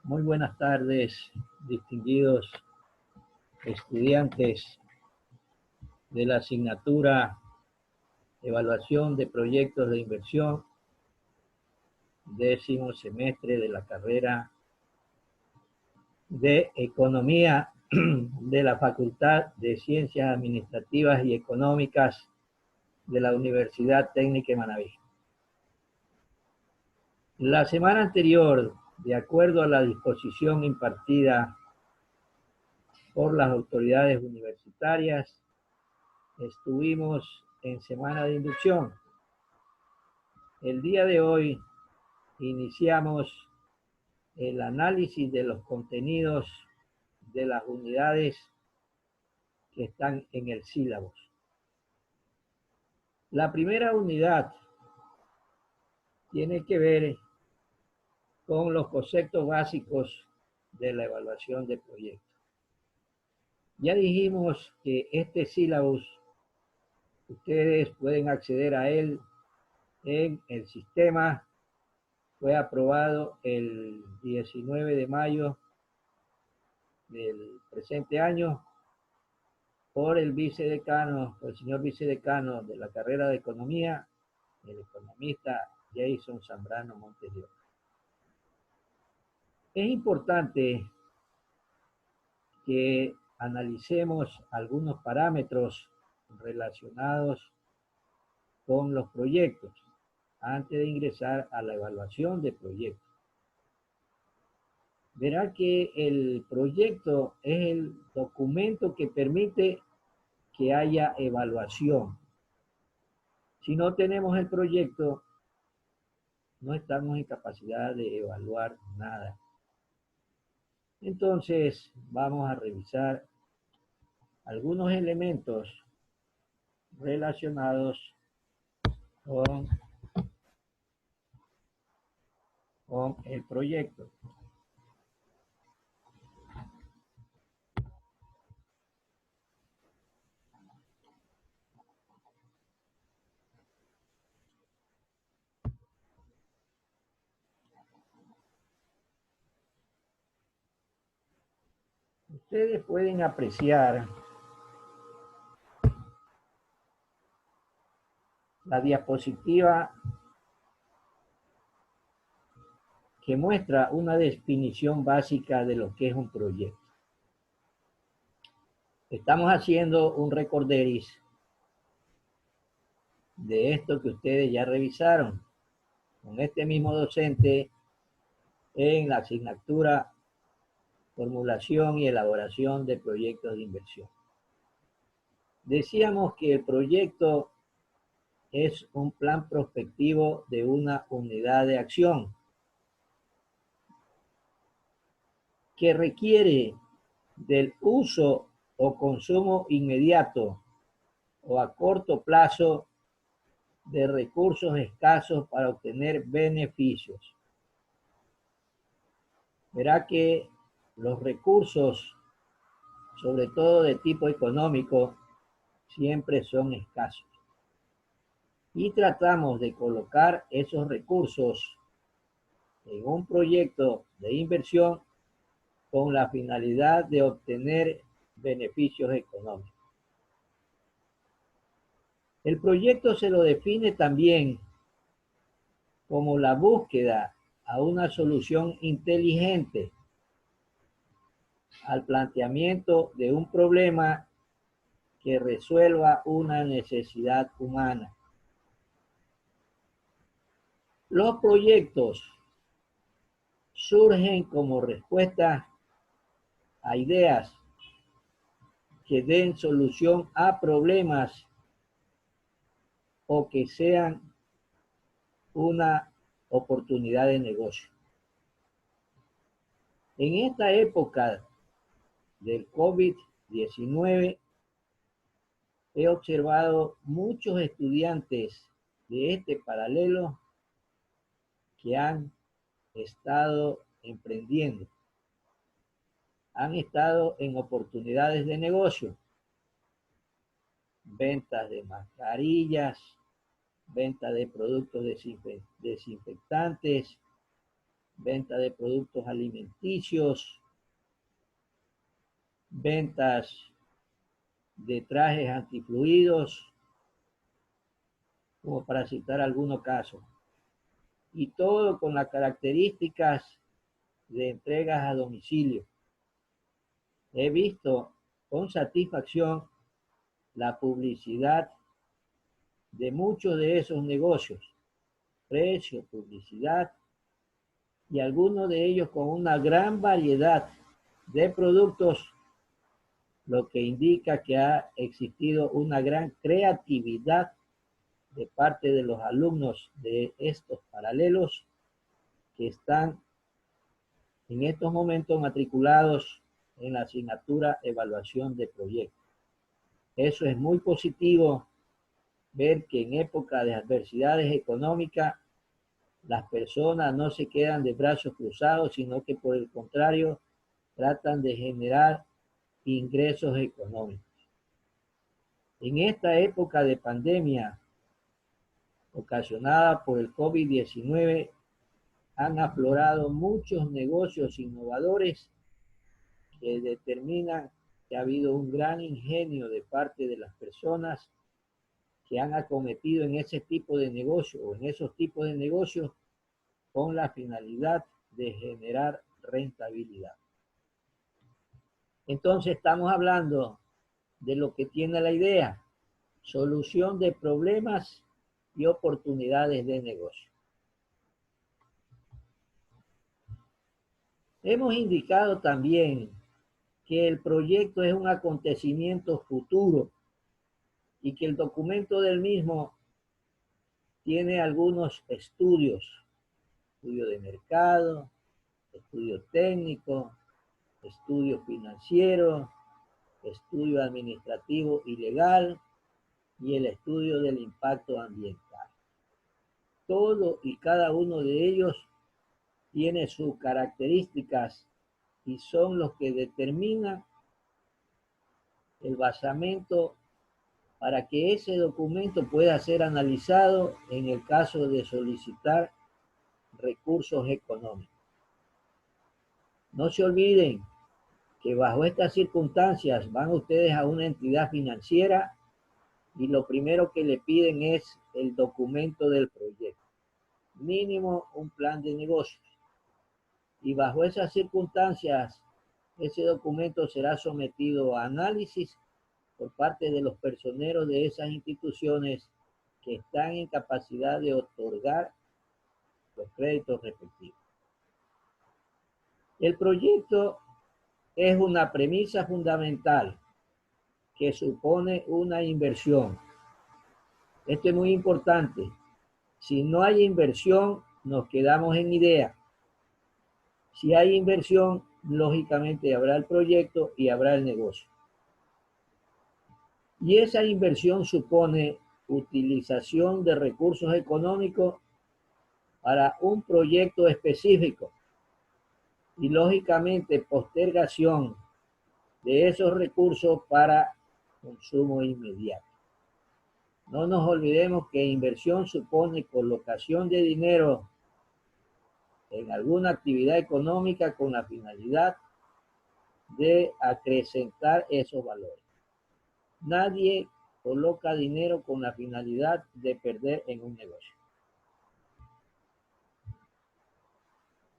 Muy buenas tardes, distinguidos estudiantes de la asignatura Evaluación de Proyectos de Inversión, 10º semestre de la carrera de Economía de la Facultad de Ciencias Administrativas y Económicas de la Universidad Técnica de Manabí. La semana anterior, de acuerdo a la disposición impartida por las autoridades universitarias, estuvimos en semana de inducción. El día de hoy iniciamos el análisis de los contenidos de las unidades que están en el sílabus. La primera unidad tiene que ver con los conceptos básicos de la evaluación de proyectos. Ya dijimos que este sílabus ustedes pueden acceder a él en el sistema. Fue aprobado el 19 de mayo del presente año por el vicedecano, por el señor vicedecano de la carrera de Economía, el economista Jason Zambrano Montes de Oca. Es importante que analicemos algunos parámetros relacionados con los proyectos antes de ingresar a la evaluación de proyectos. Verá que el proyecto es el documento que permite que haya evaluación. Si no tenemos el proyecto, no estamos en capacidad de evaluar nada. Entonces, vamos a revisar algunos elementos relacionados con el proyecto. Ustedes pueden apreciar la diapositiva que muestra una definición básica de lo que es un proyecto. Estamos haciendo un recorderis de esto que ustedes ya revisaron con este mismo docente en la asignatura Formulación y Elaboración de Proyectos de Inversión. Decíamos que el proyecto es un plan prospectivo de una unidad de acción que requiere del uso o consumo inmediato o a corto plazo de recursos escasos para obtener beneficios. Verá que los recursos, sobre todo de tipo económico, siempre son escasos. Y tratamos de colocar esos recursos en un proyecto de inversión con la finalidad de obtener beneficios económicos. El proyecto se lo define también como la búsqueda a una solución inteligente al planteamiento de un problema que resuelva una necesidad humana. Los proyectos surgen como respuesta a ideas que den solución a problemas o que sean una oportunidad de negocio. En esta época del COVID-19 he observado muchos estudiantes de este paralelo que han estado emprendiendo, han estado en oportunidades de negocio, ventas de mascarillas, venta de productos desinfectantes, venta de productos alimenticios, ventas de trajes antifluidos, como para citar algunos casos. Y todo con las características de entregas a domicilio. He visto con satisfacción la publicidad de muchos de esos negocios, precio, publicidad, y algunos de ellos con una gran variedad de productos, lo que indica que ha existido una gran creatividad de parte de los alumnos de estos paralelos que están en estos momentos matriculados en la asignatura Evaluación de Proyectos. Eso es muy positivo, ver que en época de adversidades económicas las personas no se quedan de brazos cruzados, sino que por el contrario tratan de generar ingresos económicos. En esta época de pandemia ocasionada por el COVID-19 han aflorado muchos negocios innovadores que determinan que ha habido un gran ingenio de parte de las personas que han acometido en ese tipo de negocio o en esos tipos de negocios con la finalidad de generar rentabilidad. Entonces estamos hablando de lo que tiene la idea, solución de problemas y oportunidades de negocio. Hemos indicado también que el proyecto es un acontecimiento futuro y que el documento del mismo tiene algunos estudios, estudio de mercado, estudio técnico, estudio financiero, estudio administrativo y legal y el estudio del impacto ambiental. Todo y cada uno de ellos tiene sus características y son los que determinan el basamento para que ese documento pueda ser analizado en el caso de solicitar recursos económicos. No se olviden que bajo estas circunstancias van ustedes a una entidad financiera y lo primero que le piden es el documento del proyecto, mínimo un plan de negocios. Y bajo esas circunstancias, ese documento será sometido a análisis por parte de los personeros de esas instituciones que están en capacidad de otorgar los créditos respectivos. El proyecto es una premisa fundamental que supone una inversión. Esto es muy importante. Si no hay inversión, nos quedamos en idea. Si hay inversión, lógicamente habrá el proyecto y habrá el negocio. Y esa inversión supone utilización de recursos económicos para un proyecto específico y lógicamente postergación de esos recursos para consumo inmediato. No nos olvidemos que inversión supone colocación de dinero en alguna actividad económica con la finalidad de acrecentar esos valores. Nadie coloca dinero con la finalidad de perder en un negocio.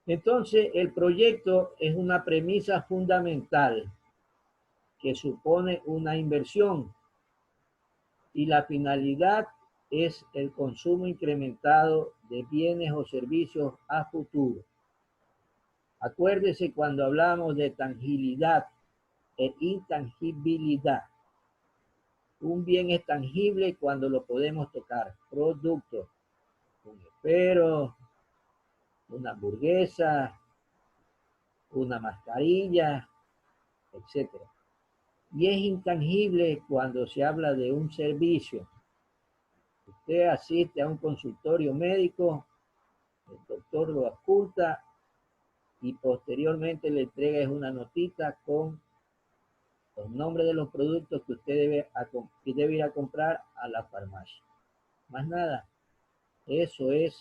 Entonces, el proyecto es una premisa fundamental que supone una inversión y la finalidad es el consumo incrementado de bienes o servicios a futuro. Acuérdese cuando hablamos de tangibilidad e intangibilidad. Un bien es tangible cuando lo podemos tocar. Producto, un esfero, una hamburguesa, una mascarilla, etc. Y es intangible cuando se habla de un servicio. Usted asiste a un consultorio médico, el doctor lo oculta y posteriormente le entrega una notita con los nombres de los productos que usted debe ir a comprar a la farmacia. Más nada. Eso es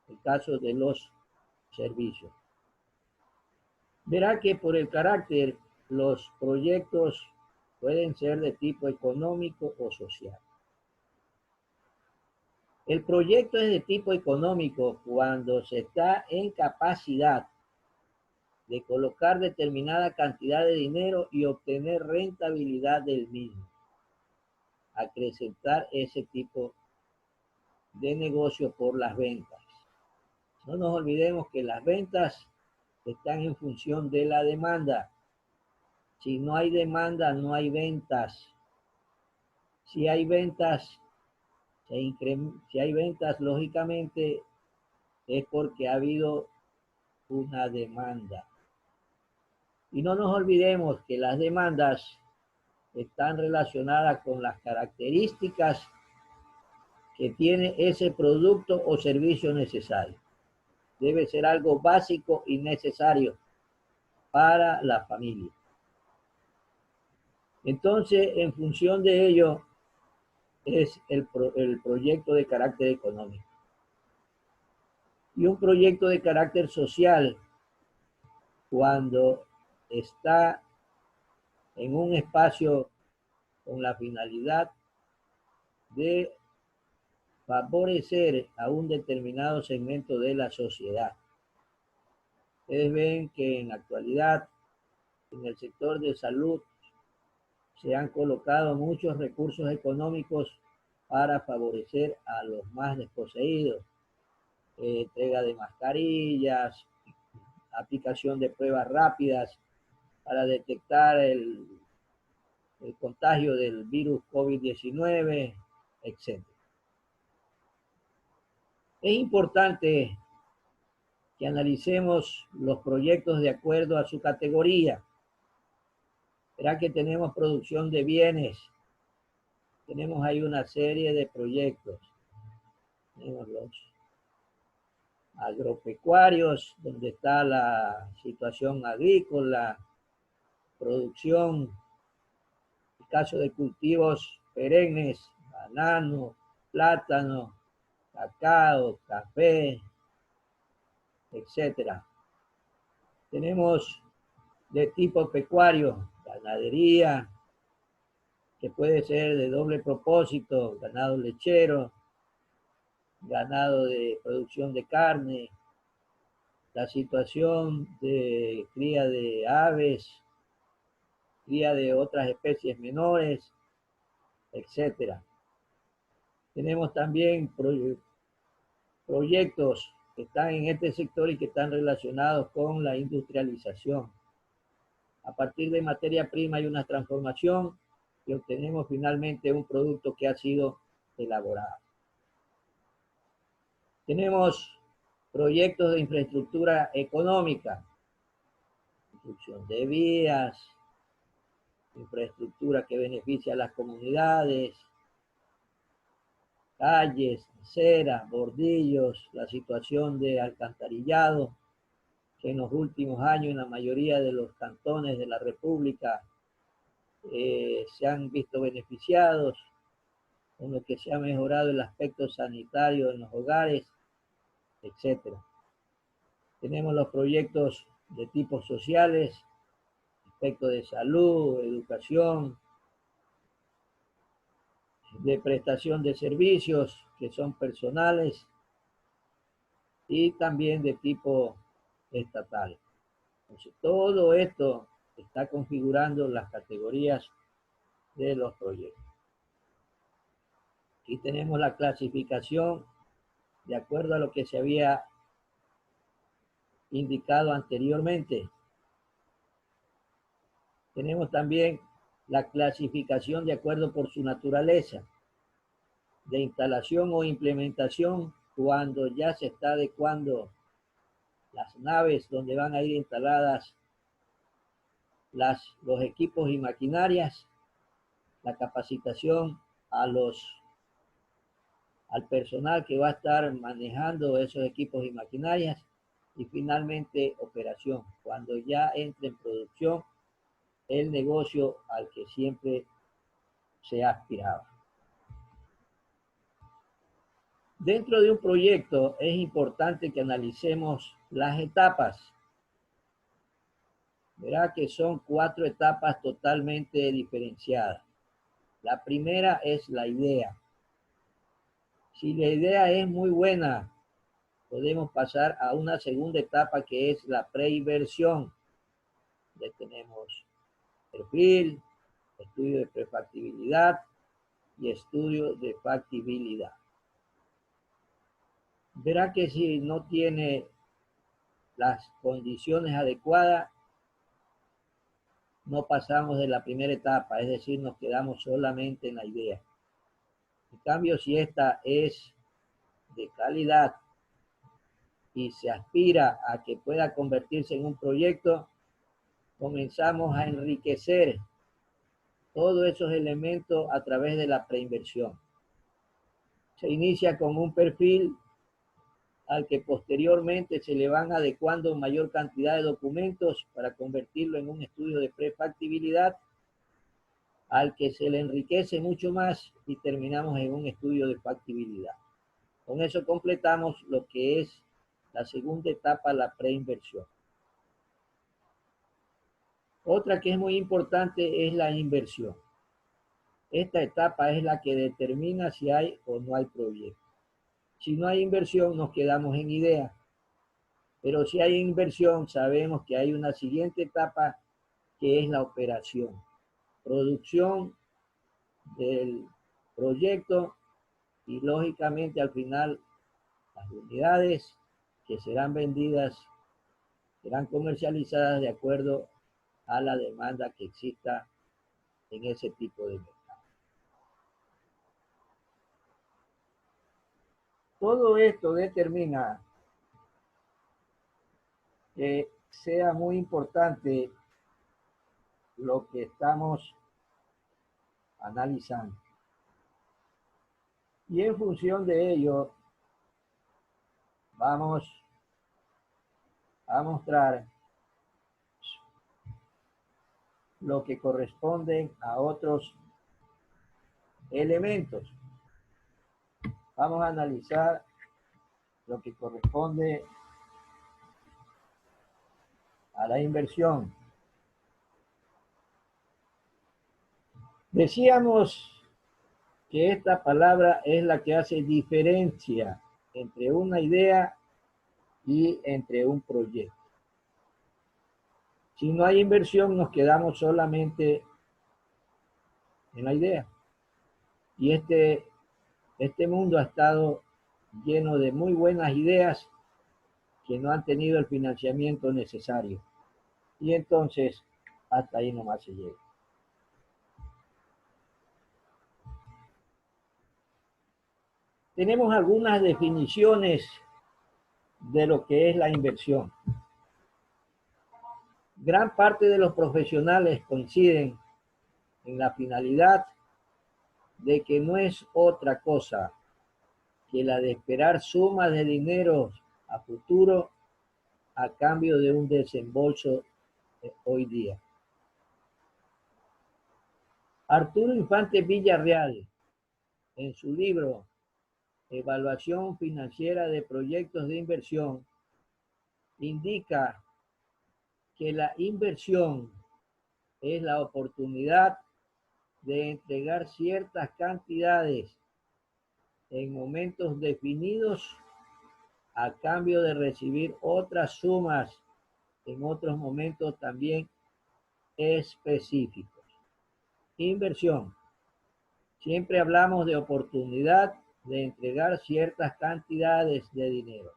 el caso de los servicios. Verá que por el carácter, los proyectos pueden ser de tipo económico o social. El proyecto es de tipo económico cuando se está en capacidad de colocar determinada cantidad de dinero y obtener rentabilidad del mismo. Acrecentar ese tipo de negocio por las ventas. No nos olvidemos que las ventas están en función de la demanda. Si no hay demanda, no hay ventas. Si hay ventas, lógicamente es porque ha habido una demanda. Y no nos olvidemos que las demandas están relacionadas con las características que tiene ese producto o servicio necesario. Debe ser algo básico y necesario para la familia. Entonces, en función de ello, es el proyecto de carácter económico. Y un proyecto de carácter social, cuando está en un espacio con la finalidad de favorecer a un determinado segmento de la sociedad. Ustedes ven que en la actualidad, en el sector de salud, se han colocado muchos recursos económicos para favorecer a los más desposeídos. Entrega de mascarillas, aplicación de pruebas rápidas para detectar el contagio del virus COVID-19, etc. Es importante que analicemos los proyectos de acuerdo a su categoría. Verá que tenemos producción de bienes. Tenemos ahí una serie de proyectos. Tenemos los agropecuarios, donde está la situación agrícola, producción, el caso de cultivos perennes, banano, plátano, cacao, café, etcétera. Tenemos de tipo pecuario, ganadería, que puede ser de doble propósito, ganado lechero, ganado de producción de carne, la situación de cría de aves, cría de otras especies menores, etcétera. Tenemos también proyectos que están en este sector y que están relacionados con la industrialización. A partir de materia prima hay una transformación y obtenemos finalmente un producto que ha sido elaborado. Tenemos proyectos de infraestructura económica, construcción de vías, infraestructura que beneficia a las comunidades, calles, aceras, bordillos, la situación de alcantarillado, que en los últimos años en la mayoría de los cantones de la República se han visto beneficiados, con lo que se ha mejorado el aspecto sanitario en los hogares, etc. Tenemos los proyectos de tipos sociales, aspectos de salud, educación, de prestación de servicios que son personales y también de tipo estatal. Entonces, todo esto está configurando las categorías de los proyectos. Aquí tenemos la clasificación de acuerdo a lo que se había indicado anteriormente. Tenemos también la clasificación de acuerdo por su naturaleza, de instalación o implementación, cuando ya se está adecuando las naves donde van a ir instaladas los equipos y maquinarias, la capacitación al personal que va a estar manejando esos equipos y maquinarias, y finalmente operación, cuando ya entre en producción el negocio al que siempre se aspiraba. Dentro de un proyecto es importante que analicemos las etapas. Verá que son 4 etapas totalmente diferenciadas. La primera es la idea. Si la idea es muy buena, podemos pasar a una segunda etapa que es la preinversión. Ya tenemos perfil, estudio de prefactibilidad y estudio de factibilidad. Verá que si no tiene las condiciones adecuadas, no pasamos de la primera etapa, es decir, nos quedamos solamente en la idea. En cambio, si esta es de calidad y se aspira a que pueda convertirse en un proyecto, comenzamos a enriquecer todos esos elementos a través de la preinversión. Se inicia con un perfil al que posteriormente se le van adecuando mayor cantidad de documentos para convertirlo en un estudio de prefactibilidad, al que se le enriquece mucho más y terminamos en un estudio de factibilidad. Con eso completamos lo que es la segunda etapa, la preinversión. Otra que es muy importante es la inversión. Esta etapa es la que determina si hay o no hay proyecto. Si no hay inversión, nos quedamos en idea. Pero si hay inversión, sabemos que hay una siguiente etapa que es la operación. Producción del proyecto y lógicamente al final las unidades que serán vendidas serán comercializadas de acuerdo a la demanda que exista en ese tipo de mercado. Todo esto determina que sea muy importante lo que estamos analizando. Y en función de ello, vamos a mostrar lo que corresponde a otros elementos. Vamos a analizar lo que corresponde a la inversión. Decíamos que esta palabra es la que hace diferencia entre una idea y entre un proyecto. Si no hay inversión, nos quedamos solamente en la idea. Y este mundo ha estado lleno de muy buenas ideas que no han tenido el financiamiento necesario. Y entonces, hasta ahí nomás se llega. Tenemos algunas definiciones de lo que es la inversión. Gran parte de los profesionales coinciden en la finalidad de que no es otra cosa que la de esperar sumas de dinero a futuro a cambio de un desembolso hoy día. Arturo Infante Villarreal, en su libro Evaluación Financiera de Proyectos de Inversión, indica que la inversión es la oportunidad de entregar ciertas cantidades en momentos definidos a cambio de recibir otras sumas en otros momentos también específicos. Inversión. Siempre hablamos de oportunidad de entregar ciertas cantidades de dinero.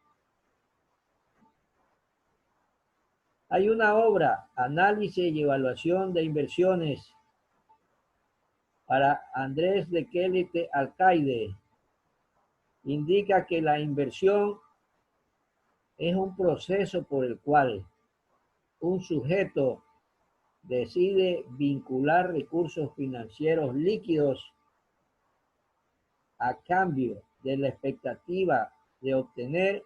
Hay una obra, Análisis y Evaluación de Inversiones, para Andrés de Kelite Alcaide. Indica que la inversión es un proceso por el cual un sujeto decide vincular recursos financieros líquidos a cambio de la expectativa de obtener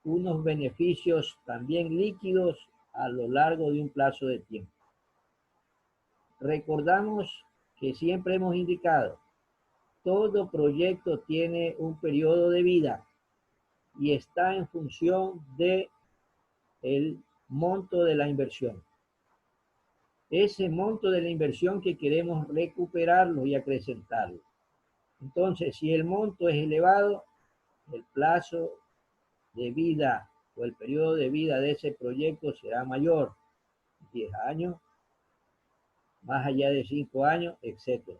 unos beneficios también líquidos a lo largo de un plazo de tiempo. Recordamos que siempre hemos indicado todo proyecto tiene un periodo de vida y está en función de el monto de la inversión. Ese monto de la inversión que queremos recuperarlo y acrecentarlo. Entonces, si el monto es elevado, el plazo de vida o el periodo de vida de ese proyecto será mayor, 10 años, más allá de 5 años, etc.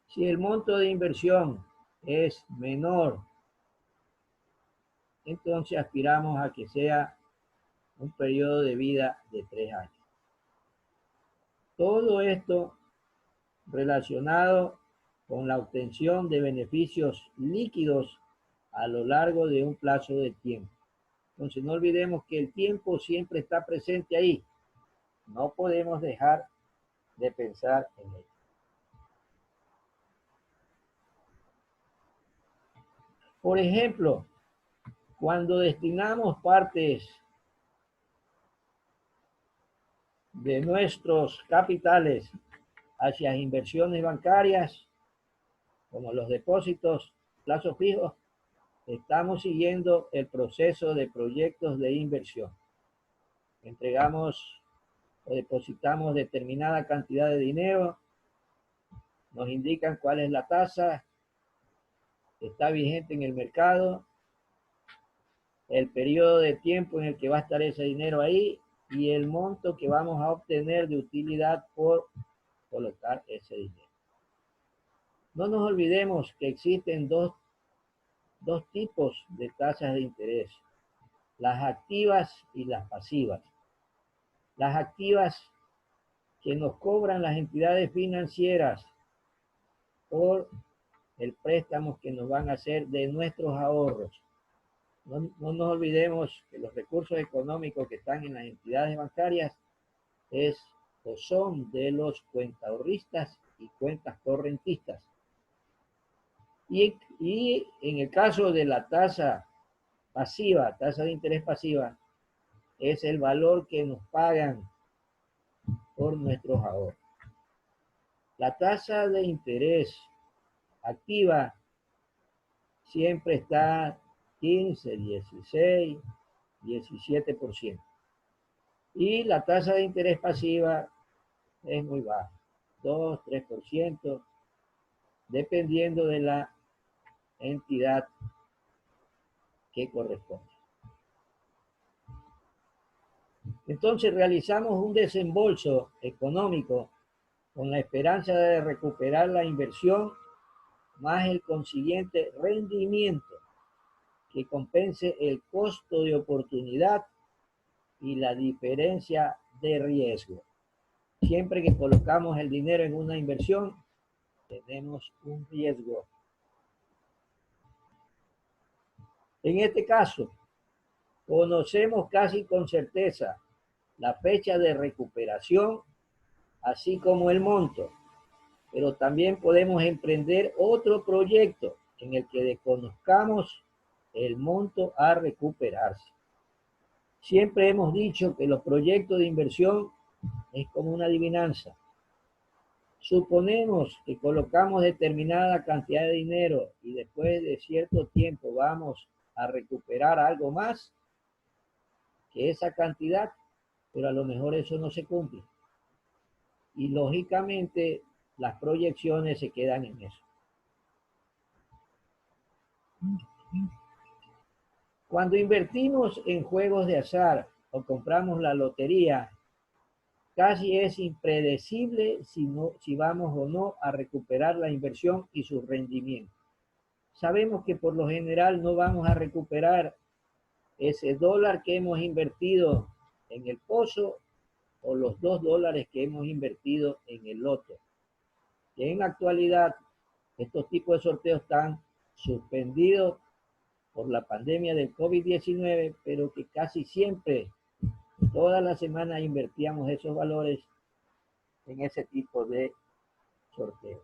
Si el monto de inversión es menor, entonces aspiramos a que sea un periodo de vida de 3 años. Todo esto relacionado con la obtención de beneficios líquidos a lo largo de un plazo de tiempo. Entonces no olvidemos que el tiempo siempre está presente ahí. No podemos dejar de pensar en ello. Por ejemplo, cuando destinamos partes de nuestros capitales hacia inversiones bancarias, como los depósitos, plazos fijos, estamos siguiendo el proceso de proyectos de inversión. Entregamos o depositamos determinada cantidad de dinero, nos indican cuál es la tasa que está vigente en el mercado, el periodo de tiempo en el que va a estar ese dinero ahí y el monto que vamos a obtener de utilidad por colocar ese dinero. No nos olvidemos que existen dos tipos de tasas de interés, las activas y las pasivas. Las activas que nos cobran las entidades financieras por el préstamo que nos van a hacer de nuestros ahorros. No nos olvidemos que los recursos económicos que están en las entidades bancarias son de los cuentaahorristas y cuentas correntistas. Y en el caso de la tasa pasiva, tasa de interés pasiva, es el valor que nos pagan por nuestros ahorros. La tasa de interés activa siempre está 15, 16, 17%. Y la tasa de interés pasiva es muy baja, 2, 3%, dependiendo de la entidad que corresponde. Entonces realizamos un desembolso económico con la esperanza de recuperar la inversión más el consiguiente rendimiento que compense el costo de oportunidad y la diferencia de riesgo. Siempre que colocamos el dinero en una inversión, tenemos un riesgo. En este caso, conocemos casi con certeza la fecha de recuperación, así como el monto, pero también podemos emprender otro proyecto en el que desconozcamos el monto a recuperarse. Siempre hemos dicho que los proyectos de inversión es como una adivinanza. Suponemos que colocamos determinada cantidad de dinero y después de cierto tiempo vamos a recuperar algo más que esa cantidad, pero a lo mejor eso no se cumple. Y lógicamente las proyecciones se quedan en eso. Cuando invertimos en juegos de azar o compramos la lotería, casi es impredecible si vamos o no a recuperar la inversión y su rendimiento. Sabemos que por lo general no vamos a recuperar ese dólar que hemos invertido en el pozo o los $2 que hemos invertido en el loto. Que en la actualidad estos tipos de sorteos están suspendidos por la pandemia del COVID-19, pero que casi siempre, toda la semana invertíamos esos valores en ese tipo de sorteos.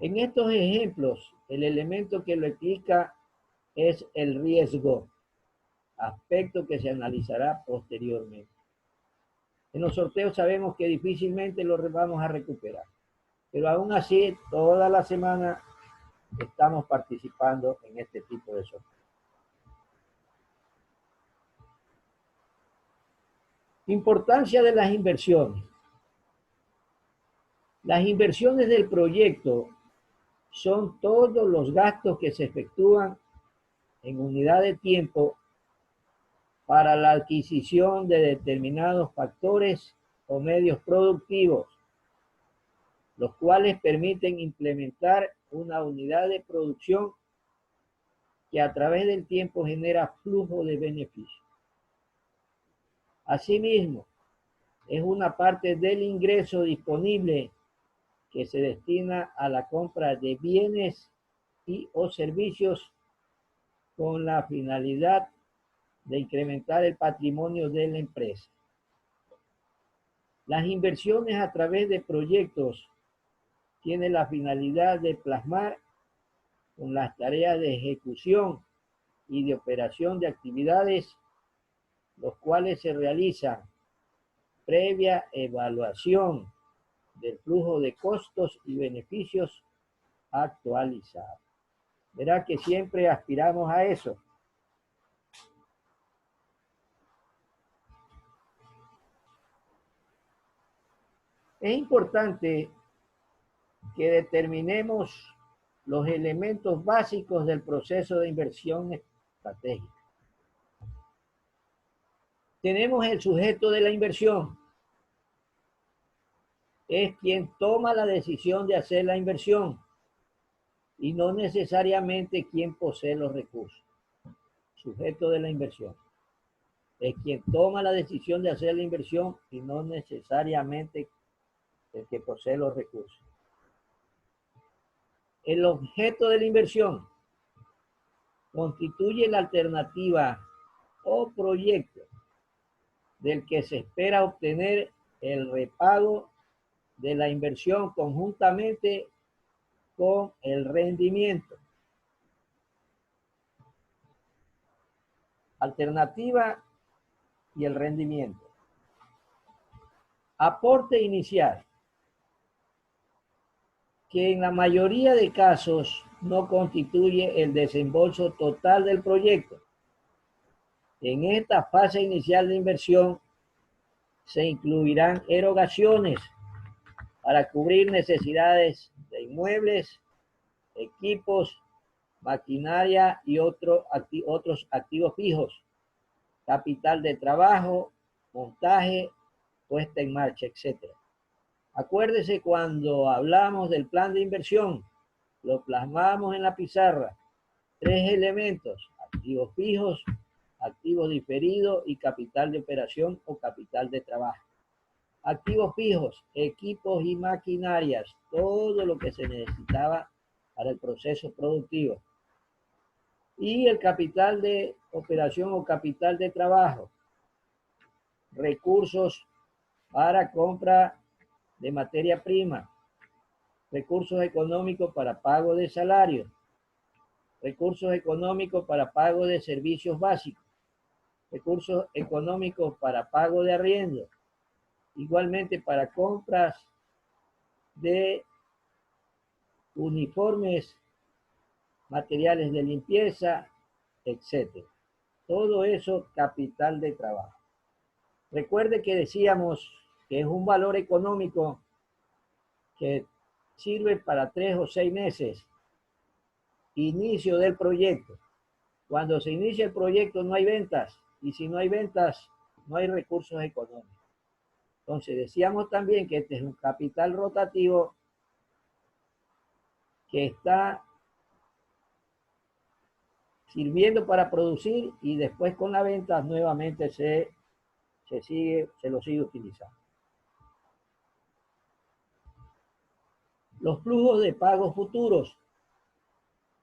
En estos ejemplos, el elemento que lo explica es el riesgo, aspecto que se analizará posteriormente. En los sorteos sabemos que difícilmente lo vamos a recuperar. Pero aún así, toda la semana estamos participando en este tipo de software. Importancia de las inversiones. Las inversiones del proyecto son todos los gastos que se efectúan en unidad de tiempo para la adquisición de determinados factores o medios productivos, los cuales permiten implementar una unidad de producción que a través del tiempo genera flujo de beneficios. Asimismo, es una parte del ingreso disponible que se destina a la compra de bienes y o servicios con la finalidad de incrementar el patrimonio de la empresa. Las inversiones a través de proyectos tienen la finalidad de plasmar con las tareas de ejecución y de operación de actividades, los cuales se realizan previa evaluación del flujo de costos y beneficios actualizado. Verá que siempre aspiramos a eso. Es importante que determinemos los elementos básicos del proceso de inversión estratégica. Tenemos el sujeto de la inversión. Es quien toma la decisión de hacer la inversión y no necesariamente quien posee los recursos. Sujeto de la inversión. Es quien toma la decisión de hacer la inversión y no necesariamente el que posee los recursos. El objeto de la inversión constituye la alternativa o proyecto del que se espera obtener el repago de la inversión conjuntamente con el rendimiento. Alternativa y el rendimiento. Aporte inicial, que en la mayoría de casos no constituye el desembolso total del proyecto. En esta fase inicial de inversión se incluirán erogaciones para cubrir necesidades de inmuebles, equipos, maquinaria y otros activos fijos, capital de trabajo, montaje, puesta en marcha, etc. Acuérdese, cuando hablamos del plan de inversión, lo plasmamos en la pizarra. 3 elementos: activos fijos, activos diferidos y capital de operación o capital de trabajo. Activos fijos, equipos y maquinarias, todo lo que se necesitaba para el proceso productivo. Y el capital de operación o capital de trabajo, recursos para compra de materia prima, recursos económicos para pago de salarios, recursos económicos para pago de servicios básicos, recursos económicos para pago de arriendo, igualmente para compras de uniformes, materiales de limpieza, etc. Todo eso, capital de trabajo. Recuerde que decíamos que es un valor económico que sirve para 3 o 6 meses. Inicio del proyecto. Cuando se inicia el proyecto no hay ventas, y si no hay ventas no hay recursos económicos. Entonces decíamos también que este es un capital rotativo que está sirviendo para producir, y después con la venta nuevamente se lo sigue utilizando. Los flujos de pagos futuros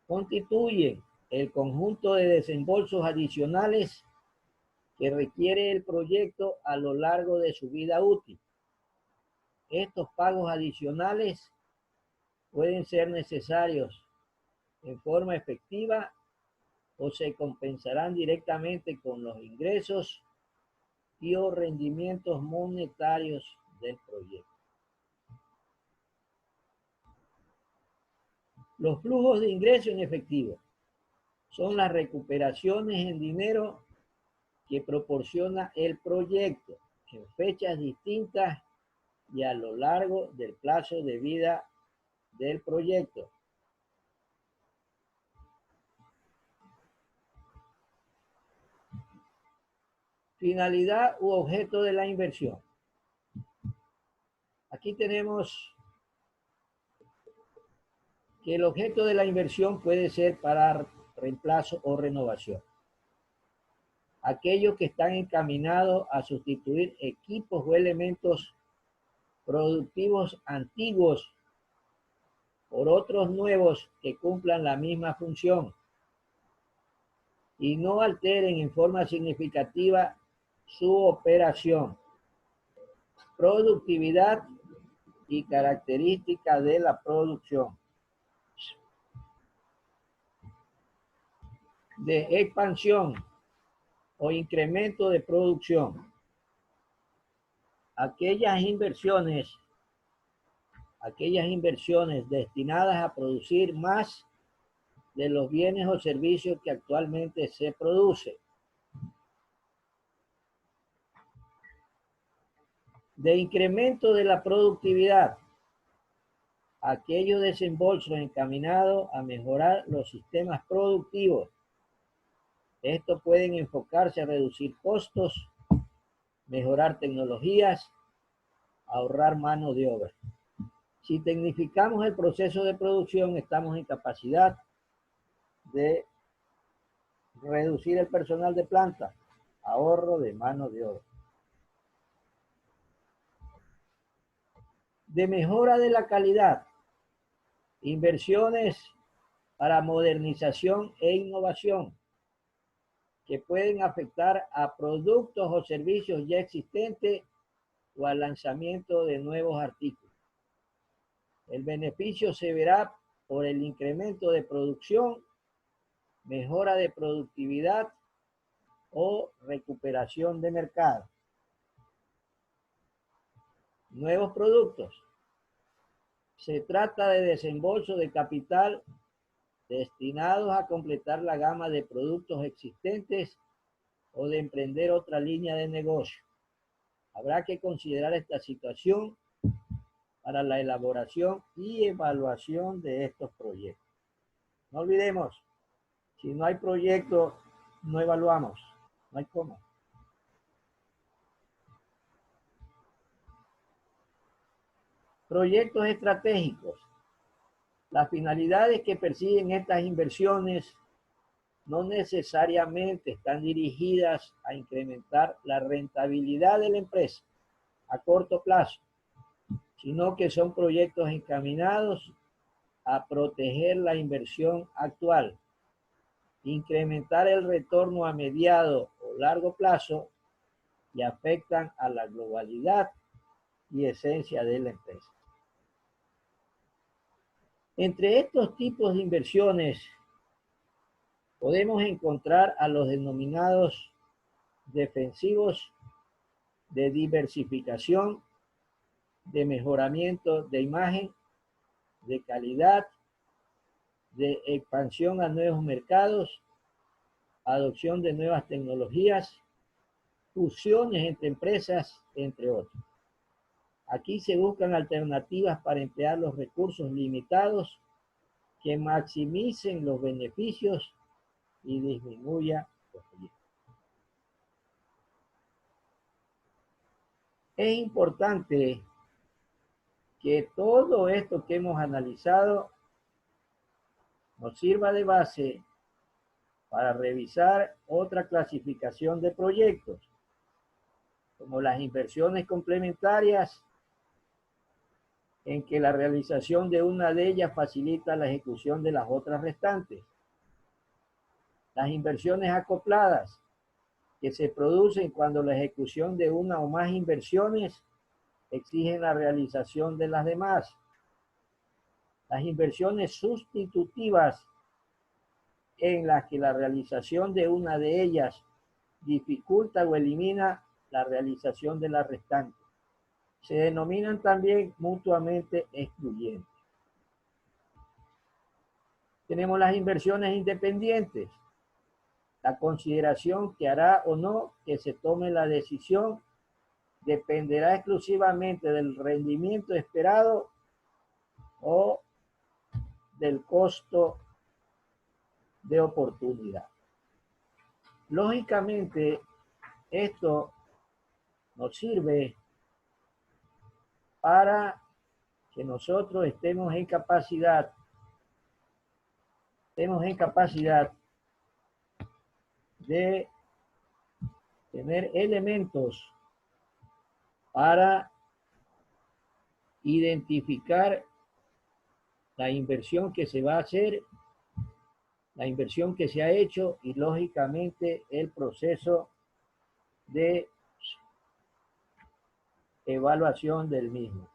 constituyen el conjunto de desembolsos adicionales que requiere el proyecto a lo largo de su vida útil. Estos pagos adicionales pueden ser necesarios en forma efectiva o se compensarán directamente con los ingresos y o rendimientos monetarios del proyecto. Los flujos de ingreso en efectivo son las recuperaciones en dinero que proporciona el proyecto en fechas distintas y a lo largo del plazo de vida del proyecto. Finalidad u objeto de la inversión. Aquí tenemos que el objeto de la inversión puede ser para reemplazo o renovación. Aquellos que están encaminados a sustituir equipos o elementos productivos antiguos por otros nuevos que cumplan la misma función y no alteren en forma significativa su operación, productividad y características de la producción. De expansión o incremento de producción. Aquellas inversiones destinadas a producir más de los bienes o servicios que actualmente se producen. De incremento de la productividad. Aquellos desembolsos encaminados a mejorar los sistemas productivos. Estos pueden enfocarse a reducir costos, mejorar tecnologías, ahorrar mano de obra. Si tecnificamos el proceso de producción, estamos en capacidad de reducir el personal de planta, ahorro de mano de obra. De mejora de la calidad, inversiones para modernización e innovación que pueden afectar a productos o servicios ya existentes o al lanzamiento de nuevos artículos. El beneficio se verá por el incremento de producción, mejora de productividad o recuperación de mercado. Nuevos productos. Se trata de desembolso de capital destinados a completar la gama de productos existentes o de emprender otra línea de negocio. Habrá que considerar esta situación para la elaboración y evaluación de estos proyectos. No olvidemos, si no hay proyecto, no evaluamos, no hay cómo. Proyectos estratégicos. Las finalidades que persiguen estas inversiones no necesariamente están dirigidas a incrementar la rentabilidad de la empresa a corto plazo, sino que son proyectos encaminados a proteger la inversión actual, incrementar el retorno a mediano o largo plazo y afectan a la globalidad y esencia de la empresa. Entre estos tipos de inversiones podemos encontrar a los denominados defensivos de diversificación, de mejoramiento de imagen, de calidad, de expansión a nuevos mercados, adopción de nuevas tecnologías, fusiones entre empresas, entre otros. Aquí se buscan alternativas para emplear los recursos limitados que maximicen los beneficios y disminuya los riesgos. Es importante que todo esto que hemos analizado nos sirva de base para revisar otra clasificación de proyectos, como las inversiones complementarias, en que la realización de una de ellas facilita la ejecución de las otras restantes. Las inversiones acopladas, que se producen cuando la ejecución de una o más inversiones exigen la realización de las demás. Las inversiones sustitutivas, en las que la realización de una de ellas dificulta o elimina la realización de la restante. Se denominan también mutuamente excluyentes. Tenemos las inversiones independientes. La consideración que hará o no que se tome la decisión dependerá exclusivamente del rendimiento esperado o del costo de oportunidad. Lógicamente, esto nos sirve para que nosotros estemos en capacidad de tener elementos para identificar la inversión que se va a hacer, la inversión que se ha hecho y lógicamente el proceso de evaluación del mismo.